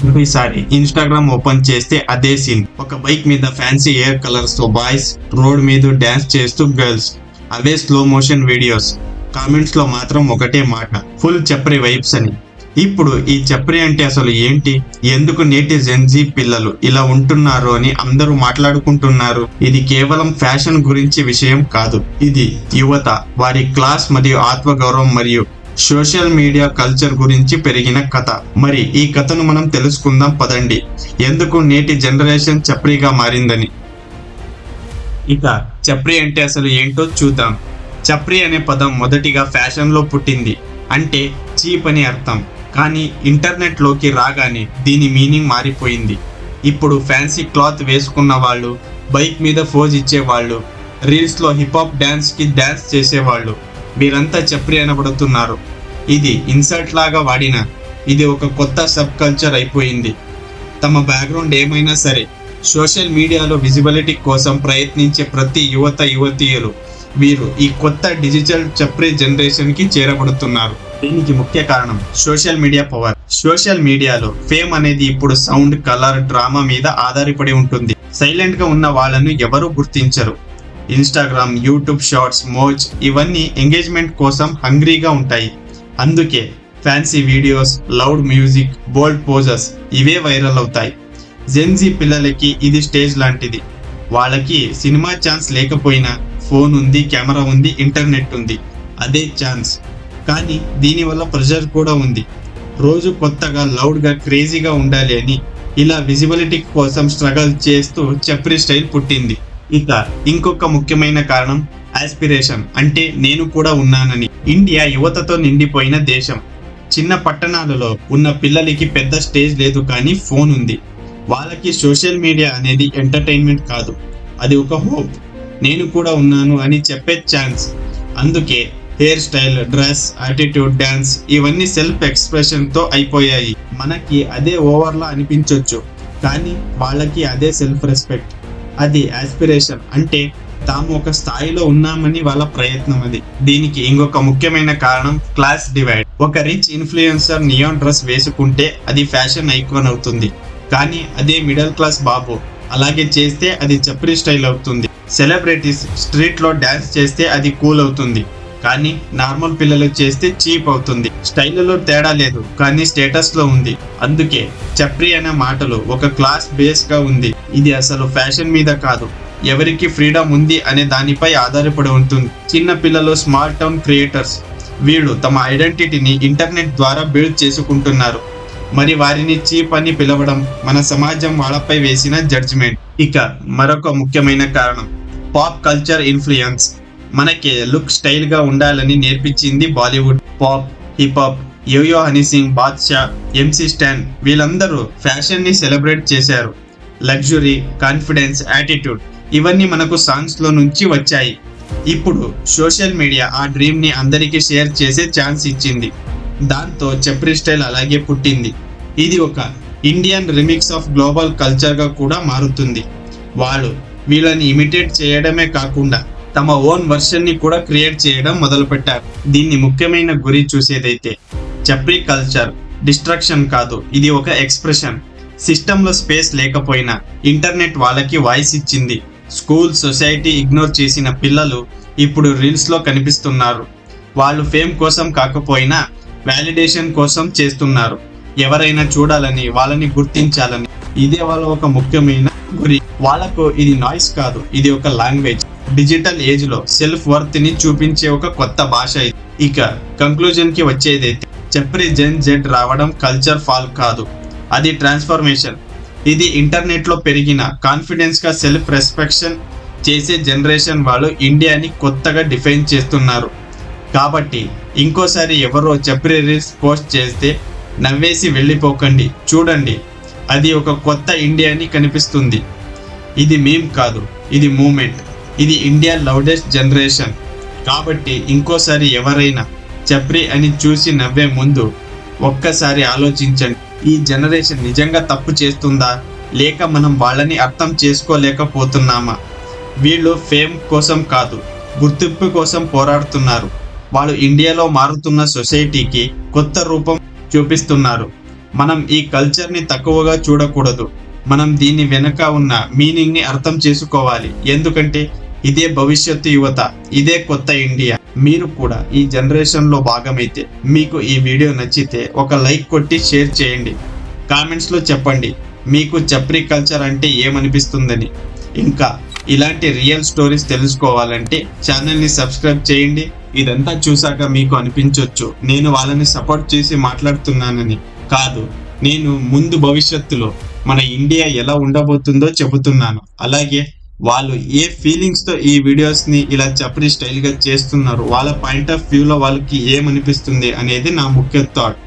ప్రతిసారి Instagram open చేస్తే అదే సీన్. ఒక బైక్ మీద ఫ్యాన్సీ ఎయిర్ కలర్స్ తో బాయ్స్, రోడ్ మీద డాన్స్ చేస్తూ గర్ల్స్, అవే స్లో మోషన్ వీడియోస్. కామెంట్స్ లో మాత్రం ఒకటే మాట, ఫుల్ చప్రి వైబ్స్ అని. ఇప్పుడు ఈ చప్రి అంటే అసలు ఏంటి, ఎందుకు నేటి జెన్జీ పిల్లలు ఇలా ఉంటున్నారు అని అందరూ మాట్లాడుకుంటున్నారు? ఇది కేవలం ఫ్యాషన్ గురించి విషయం కాదు. ఇది యువత, వారి క్లాస్ మరియు ఆత్మగౌరవం మరియు సోషల్ మీడియా కల్చర్ గురించి పెరిగిన కథ. మరి ఈ కథను మనం తెలుసుకుందాం పదండి, ఎందుకు నేటి జనరేషన్ చప్రీగా మారిందని. ఇక చప్రీ అంటే అసలు ఏంటో చూద్దాం. చప్రీ అనే పదం మొదటిగా ఫ్యాషన్ లో పుట్టింది, అంటే చీప్ అని అర్థం. కానీ ఇంటర్నెట్ లోకి రాగానే దీని మీనింగ్ మారిపోయింది. ఇప్పుడు ఫ్యాన్సీ క్లాత్ వేసుకున్న వాళ్ళు, బైక్ మీద ఫోజ్ ఇచ్చేవాళ్ళు, రీల్స్ లో హిప్ హాప్ డాన్స్ కి డాన్స్ చేసేవాళ్ళు, వీరంతా చప్రి అనబడుతున్నారు. ఇది ఇన్సల్ట్ లాగా వాడిన ఇది ఒక కొత్త సబ్ కల్చర్ అయిపోయింది. తమ బ్యాక్గ్రౌండ్ ఏమైనా సరే సోషల్ మీడియాలో విజిబిలిటీ కోసం ప్రయత్నించే ప్రతి యువతీయులు వీరు ఈ కొత్త డిజిటల్ చప్రి జనరేషన్ కి చేరబడుతున్నారు. దీనికి ముఖ్య కారణం సోషల్ మీడియా పవర్. సోషల్ మీడియాలో ఫేమ్ అనేది ఇప్పుడు సౌండ్, కలర్, డ్రామా మీద ఆధారపడి ఉంటుంది. సైలెంట్ గా ఉన్న వాళ్ళను ఎవరూ గుర్తించరు. ఇన్స్టాగ్రామ్, యూట్యూబ్ షార్ట్స్, మోజ్ ఇవన్నీ ఎంగేజ్మెంట్ కోసం హంగ్రీగా ఉంటాయి. అందుకే ఫ్యాన్సీ వీడియోస్, లౌడ్ మ్యూజిక్, బోల్డ్ పోజెస్ ఇవే వైరల్ అవుతాయి. జెన్జీ పిల్లలకి ఇది స్టేజ్ లాంటిది. వాళ్ళకి సినిమా ఛాన్స్ లేకపోయినా ఫోన్ ఉంది, కెమెరా ఉంది, ఇంటర్నెట్ ఉంది, అదే ఛాన్స్. కానీ దీనివల్ల ప్రెషర్ కూడా ఉంది. రోజు కొత్తగా, లౌడ్గా, క్రేజీగా ఉండాలి అని ఇలా విజిబిలిటీ కోసం స్ట్రగల్ చేస్తూ చప్రి స్టైల్ పుట్టింది. ఇక ఇంకొక ముఖ్యమైన కారణం ఆస్పిరేషన్, అంటే నేను కూడా ఉన్నానని. ఇండియా యువతతో నిండిపోయిన దేశం. చిన్న పట్టణాలలో ఉన్న పిల్లలకి పెద్ద స్టేజ్ లేదు, కానీ ఫోన్ ఉంది. వాళ్ళకి సోషల్ మీడియా అనేది ఎంటర్టైన్మెంట్ కాదు, అది ఒక హోప్. నేను కూడా ఉన్నాను అని చెప్పే ఛాన్స్. అందుకే hair style, dress, attitude, dance ఇవన్నీ సెల్ఫ్ ఎక్స్ప్రెషన్ తో అయిపోయాయి. మనకి అదే ఓవర్లా అనిపించవచ్చు, కానీ వాళ్ళకి అదే సెల్ఫ్ రెస్పెక్ట్. అది ఆస్పిరేషన్, అంటే తాము ఒక స్థాయిలో ఉన్నామని వాళ్ళ ప్రయత్నం. అది దీనికి ఇంకొక ముఖ్యమైన కారణం క్లాస్ డివైడ్. ఒక రిచ్ ఇన్ఫ్లుయెన్సర్ నియాన్ డ్రెస్ వేసుకుంటే అది ఫ్యాషన్ ఐకాన్ అవుతుంది, కానీ అదే మిడిల్ క్లాస్ బాబు అలాగే చేస్తే అది చప్రి స్టైల్ అవుతుంది. సెలబ్రిటీస్ స్ట్రీట్ లో డాన్స్ చేస్తే అది కూల్ అవుతుంది, కానీ నార్మల్ పిల్లలు చేస్తే చీప్ అవుతుంది. స్టైల్లో తేడా లేదు, కానీ స్టేటస్ లో ఉంది. అందుకే చప్రి అనే మాటలు ఒక క్లాస్ బేస్ గా ఉంది. ఇది అసలు ఫ్యాషన్ మీద కాదు, ఎవరికి ఫ్రీడమ్ ఉంది అనే దానిపై ఆధారపడి ఉంటుంది. చిన్న పిల్లలు, స్మాల్ టౌన్ క్రియేటర్స్, వీళ్ళు తమ ఐడెంటిటీని ఇంటర్నెట్ ద్వారా బిల్డ్ చేసుకుంటున్నారు. మరి వారిని చీప్ అని పిలవడం మన సమాజం వాళ్ళపై వేసిన జడ్జిమెంట్. ఇక మరొక ముఖ్యమైన కారణం పాప్ కల్చర్ ఇన్ఫ్లుయెన్స్. మనకి లుక్ స్టైల్ గా ఉండాలని నేర్పించింది Bollywood. Pop, hip hop, Yo Yo Honey Singh, Badshah, MC Stan వీళ్ళందరూ ఫ్యాషన్ ని సెలబ్రేట్ చేశారు. లగ్జరీ, కాన్ఫిడెన్స్, యాటిట్యూడ్ ఇవన్నీ మనకు సాంగ్స్ లో నుంచి వచ్చాయి. ఇప్పుడు సోషల్ మీడియా ఆ డ్రీమ్ ని అందరికీ షేర్ చేసే ఛాన్స్ ఇచ్చింది. దాంతో చప్రి స్టైల్ అలాగే పుట్టింది. ఇది ఒక Indian remix of global culture గా కూడా మారుతుంది. వాళ్ళు వీళ్ళని ఇమిటేట్ చేయడమే కాకుండా తమ ఓన్ వర్షన్ ని కూడా క్రియేట్ చేయడం మొదలుపెట్టారు. దీన్ని ముఖ్యమైన గురి చూసేదైతే చప్రి కల్చర్ డిస్ట్రాక్షన్ కాదు, ఇది ఒక ఎక్స్ప్రెషన్. సిస్టమ్ లో స్పేస్ లేకపోయినా ఇంటర్నెట్ వాళ్ళకి వాయిస్ ఇచ్చింది. స్కూల్, సొసైటీ ఇగ్నోర్ చేసిన పిల్లలు ఇప్పుడు రీల్స్ లో కనిపిస్తున్నారు. వాళ్ళు ఫేమ్ కోసం కాకపోయినా వ్యాలిడేషన్ కోసం చేస్తున్నారు. ఎవరైనా చూడాలని, వాళ్ళని గుర్తించాలని. ఇదే వాళ్ళ ఒక ముఖ్యమైన గురి. వాళ్ళకు ఇది నాయిస్ కాదు, ఇది ఒక లాంగ్వేజ్. డిజిటల్ ఏజ్ లో సెల్ఫ్ వర్త్ ని చూపించే ఒక కొత్త భాష ఇది. ఇక కంక్లూజన్ కి వచ్చేదైతే చప్రి జెన్ జెడ్ రావడం కల్చర్ ఫాల్ కాదు, అది ట్రాన్స్ఫర్మేషన్. ఇది ఇంటర్నెట్ లో పెరిగిన కాన్ఫిడెన్స్ గా సెల్ఫ్ రెస్పెక్షన్ చేసే జనరేషన్ వాళ్ళు ఇండియాని కొత్తగా డిఫైన్ చేస్తున్నారు. కాబట్టి ఇంకోసారి ఎవరో చప్రి రీల్స్ పోస్ట్ చేస్తే నవ్వేసి వెళ్ళిపోకండి, చూడండి, అది ఒక కొత్త ఇండియాని కనిపిస్తుంది. ఇది మీమ్ కాదు, ఇది మూమెంట్. ఇది ఇండియా లౌడెస్ట్ జనరేషన్. కాబట్టి ఇంకోసారి ఎవరైనా చప్రి అని చూసి నవ్వే ముందు ఒక్కసారి ఆలోచించండి, ఈ జనరేషన్ నిజంగా తప్పు చేస్తుందా, లేక మనం వాళ్ళని అర్థం చేసుకోలేకపోతున్నామా? వీళ్ళు ఫేమ్ కోసం కాదు, గుర్తింపు కోసం పోరాడుతున్నారు. వాళ్ళు ఇండియాలో మారుతున్న సొసైటీకి కొత్త రూపం చూపిస్తున్నారు. మనం ఈ కల్చర్ ని తక్కువగా చూడకూడదు. మనం దీని వెనుక ఉన్న మీనింగ్ ని అర్థం చేసుకోవాలి. ఎందుకంటే ఇదే భవిష్యత్తు యువత, ఇదే కొత్త ఇండియా. మీరు కూడా ఈ జనరేషన్ లో భాగమైతే మీకు ఈ వీడియో నచ్చితే ఒక లైక్ కొట్టి షేర్ చేయండి. కామెంట్స్ లో చెప్పండి మీకు చప్రీ కల్చర్ అంటే ఏమనిపిస్తుందని. ఇంకా ఇలాంటి రియల్ స్టోరీస్ తెలుసుకోవాలంటే ఛానల్ ని సబ్స్క్రైబ్ చేయండి. ఇదంతా చూసాక మీకు అనిపించవచ్చు నేను వాళ్ళని సపోర్ట్ చేసి మాట్లాడుతున్నానని. కాదు, నేను ముందు భవిష్యత్తులో మన ఇండియా ఎలా ఉండబోతుందో చెబుతున్నాను. అలాగే వాళ్ళు ఏ ఫీలింగ్స్ తో ఈ వీడియోస్ ని ఇలా చప్రీ స్టైల్ గా చేస్తున్నారు, వాళ్ళ పాయింట్ ఆఫ్ వ్యూ లో వాళ్ళకి ఏమనిపిస్తుంది అనేది నా ముఖ్య థాట్.